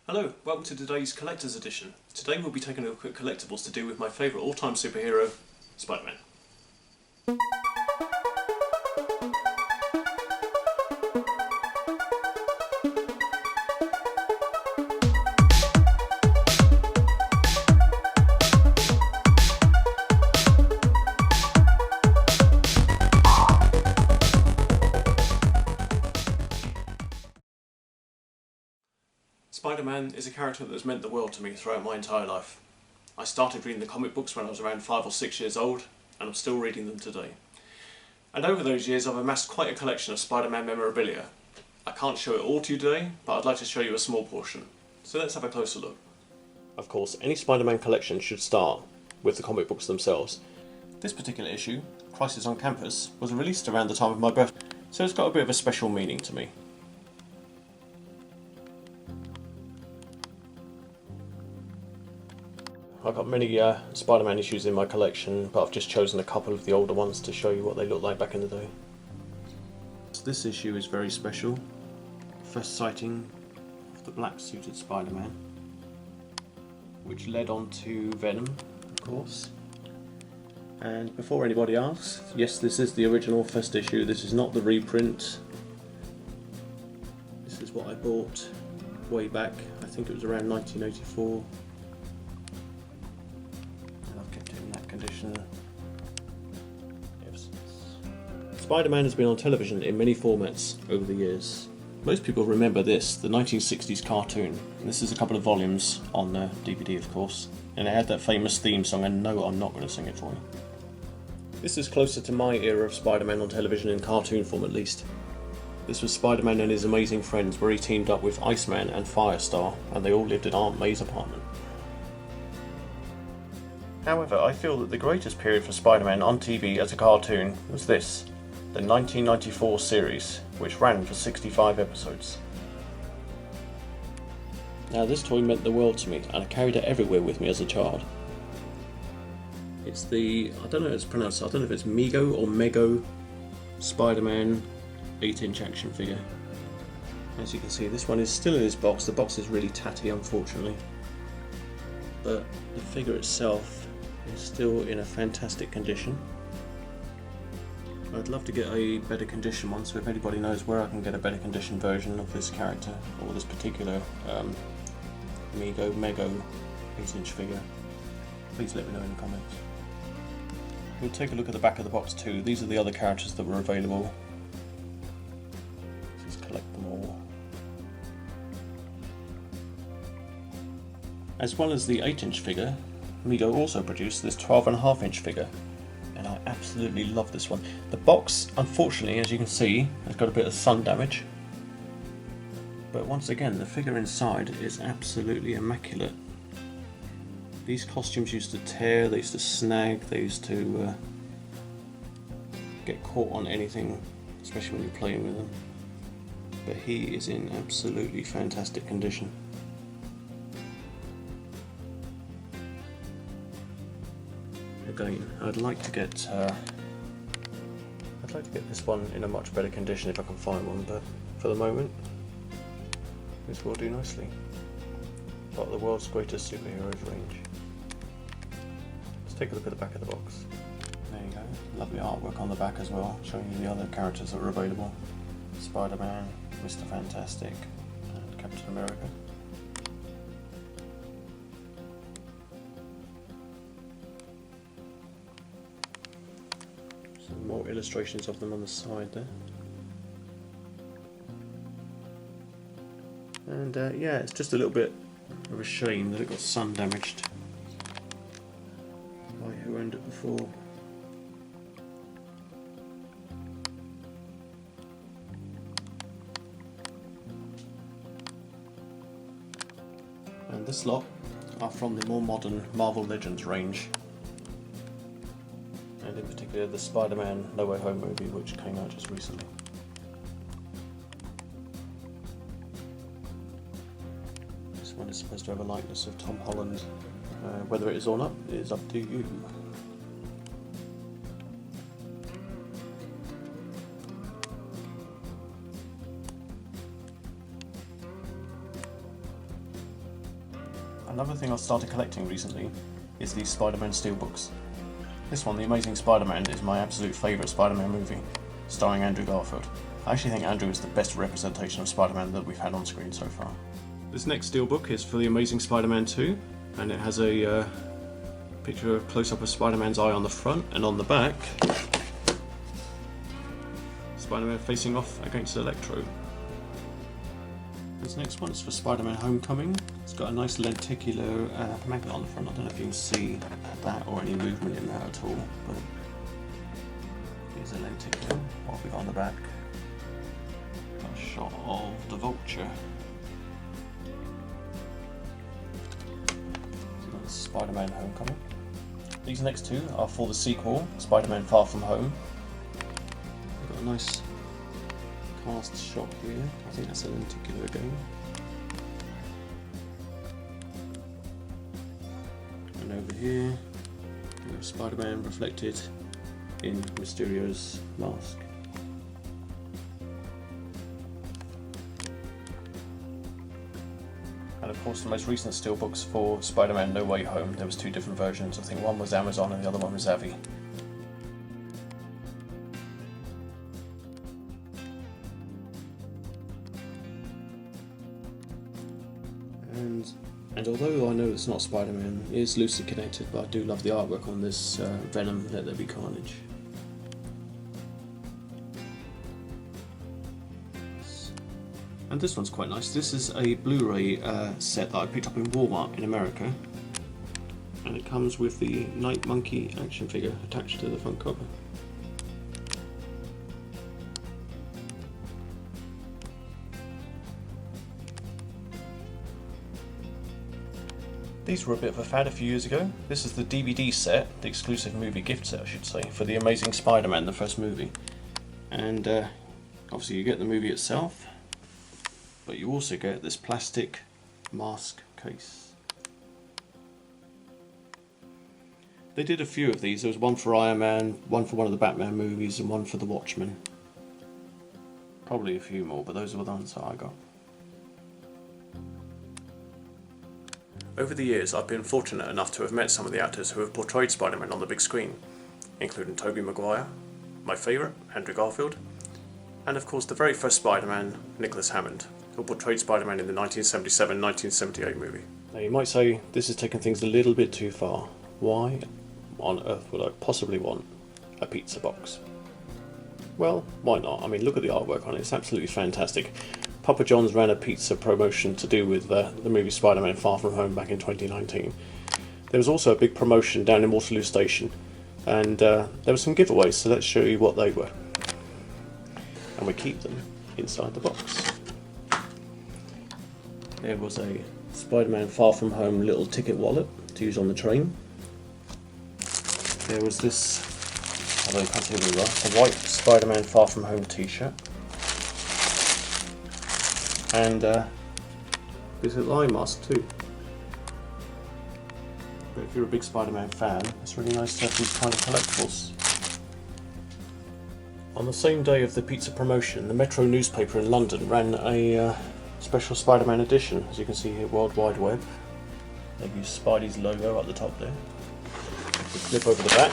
Hello, welcome to today's Collector's Edition. Today we'll be taking a look at collectibles to do with my favourite all-time superhero, Spider-Man. Spider-Man is a character that has meant the world to me throughout my entire life. I started reading the comic books when I was around 5 or 6 years old, and I'm still reading them today. And over those years I've amassed quite a collection of Spider-Man memorabilia. I can't show it all to you today, but I'd like to show you a small portion. So let's have a closer look. Of course, any Spider-Man collection should start with the comic books themselves. This particular issue, Crisis on Campus, was released around the time of my birthday, so it's got a bit of a special meaning to me. I've got many Spider-Man issues in my collection, but I've just chosen a couple of the older ones to show you what they looked like back in the day. This issue is very special. First sighting of the black suited Spider-Man, which led on to Venom, of course. And before anybody asks, yes, this is the original first issue, this is not the reprint. This is what I bought way back, I think it was around 1984. Condition. Yes. Spider-Man has been on television in many formats over the years. Most people remember this, the 1960s cartoon. This is a couple of volumes on DVD, of course, and it had that famous theme song, and no, I'm not going to sing it for you. This is closer to my era of Spider-Man on television in cartoon form, at least. This was Spider-Man and his amazing friends, where he teamed up with Iceman and Firestar, and they all lived in Aunt May's apartment. However, I feel that the greatest period for Spider-Man on TV as a cartoon was this, the 1994 series, which ran for 65 episodes. Now this toy meant the world to me, and I carried it everywhere with me as a child. It's the, I don't know how it's pronounced, I don't know if it's Mego or Mego Spider-Man 8-inch action figure. As you can see, this one is still in its box. The box is really tatty, unfortunately, but the figure itself is still in a fantastic condition. I'd love to get a better condition one, so if anybody knows where I can get a better condition version of this character, or this particular Mego 8-inch figure, please let me know in the comments. We'll take a look at the back of the box too. These are the other characters that were available. Let's just collect them all. As well as the 8-inch figure, Mego also produced this 12.5-inch figure, and I absolutely love this one. The box, unfortunately, as you can see, has got a bit of sun damage, but once again the figure inside is absolutely immaculate. These costumes used to tear, they used to snag, they used to get caught on anything, especially when you're playing with them, but he is in absolutely fantastic condition. Again, I'd like to get this one in a much better condition if I can find one, but for the moment, this will do nicely. Part of the world's greatest superheroes range. Let's take a look at the back of the box. There you go, lovely artwork on the back as well, showing you the other characters that are available. Spider-Man, Mr. Fantastic, and Captain America. Some more illustrations of them on the side there. And yeah, it's just a little bit of a shame that it got sun damaged by who owned it before. And this lot are from the more modern Marvel Legends range, and in particular the Spider-Man No Way Home movie, which came out just recently. This one is supposed to have a likeness of Tom Holland. Whether it is or not is up to you. Another thing I've started collecting recently is these Spider-Man Steelbooks. This one, The Amazing Spider-Man, is my absolute favourite Spider-Man movie, starring Andrew Garfield. I actually think Andrew is the best representation of Spider-Man that we've had on screen so far. This next Steelbook is for The Amazing Spider-Man 2, and it has a picture of close-up of Spider-Man's eye on the front, and on the back, Spider-Man facing off against Electro. This next one is for Spider-Man Homecoming. It's got a nice lenticular magnet on the front. I don't know if you can see that or any movement in that at all, but here's a lenticular. What have we got on the back? Got a shot of the Vulture. So that's Spider-Man Homecoming. These next two are for the sequel, Spider-Man Far From Home. We've got a nice cast shot here. I think that's a lenticular again. And over here we have Spider-Man reflected in Mysterio's mask. And of course the most recent steelbooks for Spider-Man No Way Home, there was two different versions. I think one was Amazon and the other one was Avi. And although I know it's not Spider-Man, it is loosely connected, but I do love the artwork on this Venom, Let There Be Carnage. And this one's quite nice. This is a Blu-ray set that I picked up in Walmart in America, and it comes with the Night Monkey action figure attached to the front cover. These were a bit of a fad a few years ago. This is the DVD set, the exclusive movie gift set I should say, for The Amazing Spider-Man, the first movie. And obviously you get the movie itself, but you also get this plastic mask case. They did a few of these. There was one for Iron Man, one for one of the Batman movies, and one for The Watchmen. Probably a few more, but those were the ones that I got. Over the years, I've been fortunate enough to have met some of the actors who have portrayed Spider-Man on the big screen, including Tobey Maguire, my favourite, Andrew Garfield, and of course the very first Spider-Man, Nicholas Hammond, who portrayed Spider-Man in the 1977-1978 movie. Now you might say this is taking things a little bit too far. Why on earth would I possibly want a pizza box? Well, why not? I mean, look at the artwork on it, it's absolutely fantastic. Papa John's ran a pizza promotion to do with the movie Spider-Man Far From Home back in 2019. There was also a big promotion down in Waterloo Station, and there were some giveaways, so let's show you what they were. And we keep them inside the box. There was a Spider-Man Far From Home little ticket wallet to use on the train. There was this, although you can't see very well, a white Spider-Man Far From Home t-shirt. And there's an eye mask too. But if you're a big Spider-Man fan, it's really nice to have these kind of collectibles. On the same day of the pizza promotion, the Metro newspaper in London ran a special Spider-Man edition, as you can see here, World Wide Web. They've used Spidey's logo at the top there. We flip over the back.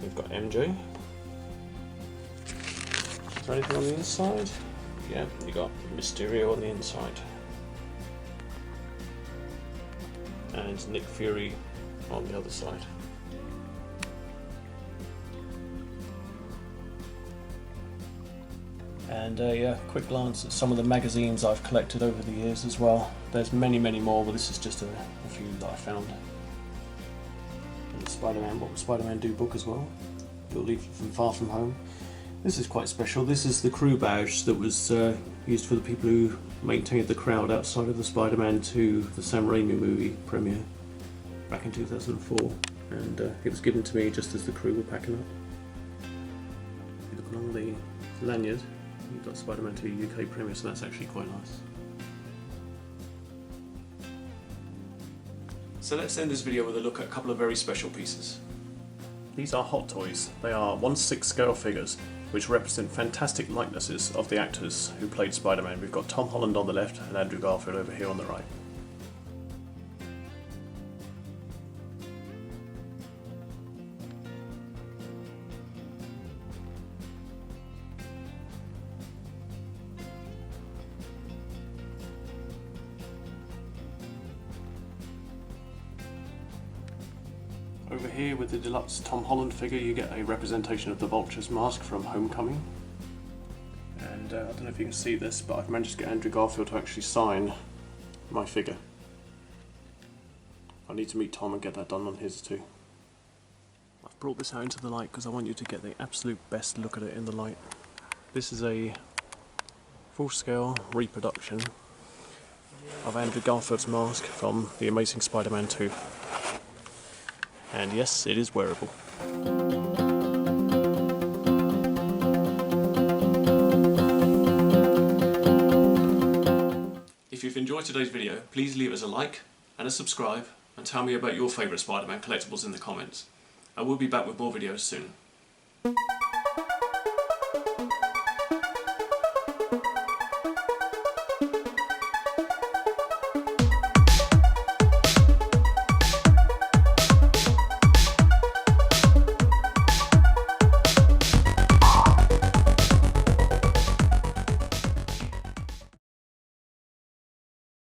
We've got MJ. Is there anything on the inside? Yeah, you got Mysterio on the inside. And Nick Fury on the other side. And a quick glance at some of the magazines I've collected over the years as well. There's many more, but this is just a few that I found. And the Spider-Man, What Would Spider-Man Do book as well. Little leaflet from Far From Home. This is quite special. This is the crew badge that was used for the people who maintained the crowd outside of the Spider-Man 2, the Sam Raimi movie premiere back in 2004, and it was given to me just as the crew were packing up. If you look along the lanyard, you've got Spider-Man 2 UK premiere, so that's actually quite nice. So let's end this video with a look at a couple of very special pieces. These are Hot Toys. They are 1/6 scale figures, which represent fantastic likenesses of the actors who played Spider-Man. We've got Tom Holland on the left and Andrew Garfield over here on the right. Over here with the deluxe Tom Holland figure you get a representation of the Vulture's mask from Homecoming. And I don't know if you can see this, but I've managed to get Andrew Garfield to actually sign my figure. I need to meet Tom and get that done on his too. I've brought this out into the light because I want you to get the absolute best look at it in the light. This is a full-scale reproduction of Andrew Garfield's mask from The Amazing Spider-Man 2. And yes, it is wearable. If you've enjoyed today's video, please leave us a like and a subscribe and tell me about your favourite Spider-Man collectibles in the comments. I will be back with more videos soon.